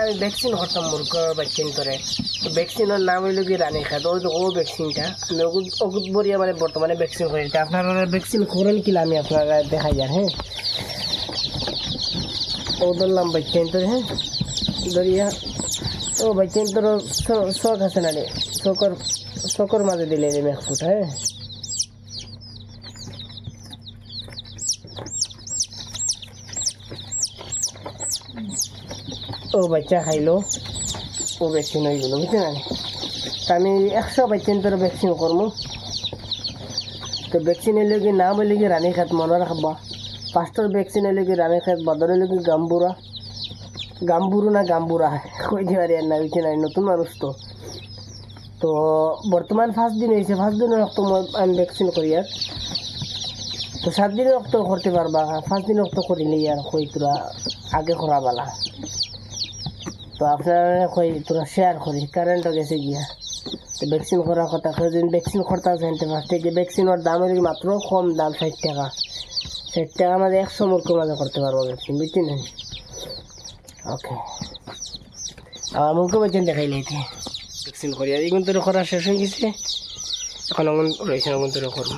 আমি ভ্যাকসিন করতাম মূর্খ ভ্যাকসিন করে। তো ভ্যাকসিনের নাম হইল কি রানী খাত, ওই তো ও ভ্যাকসিনটা আমি ওগুদ বরিয়া মানে বর্তমানে ভ্যাকসিন করি। আপনারা ভ্যাকসিন করেন কিনা আমি আপনারা দেখাই যান। হ্যাঁ, ও ধরলাম ভ্যাকসিন তোর। হ্যাঁ, ধরিয়া ও ভ্যাকসিন তোর শখ আছে না রে, শকর মাঝে দিলে রে এক ফুট। হ্যাঁ, ও বাচ্চা খাইলো, ও ভ্যাকসিন হয়ে গেল, বুঝতে না। তা আমি 100 ভ্যাকসিন তোর ভ্যাকসিন করবো। তো ভ্যাকসিন এলে কি নাম হইলে কি রানী খাত মনে রাখবা। ফার্স্টের ভ্যাকসিন এলে কি রানী খাত, বাদর এলে কি গাম্বুরা, গাম্বুরু না গাম্বুরা কইতে পারি আর না, বুঝতে নাই, নতুন মানুষ তো। তো বর্তমান 5 দিন হয়েছে, 5 দিনের রক্ত আমি ভ্যাকসিন করি। আর তো 7 দিনের রক্ত করতে পারবা, 5 দিনের রক্ত করিলে আর কই তোরা আগে করা বালা। তো আপনারা কই তোরা শেয়ার করি, কারেন্টও গেছে গিয়া। তো ভ্যাকসিন করার কথা কেউ যদি ভ্যাকসিন করতে জানতে পারতে, যে ভ্যাকসিনের দাম হলে মাত্র কম দাম 60 টাকা। 60 টাকা আমাদের 100 মুরগি মাঝে করতে পারবো ভ্যাকসিন, বুঝছি না। ওকে, আমার মুরগি ভ্যাকসিন দেখাই লাইতে ভ্যাকসিন করি। আর এগুলো তো করা শেষ হয়ে গেছে, এখন রয়েছে, এখন তো করবো।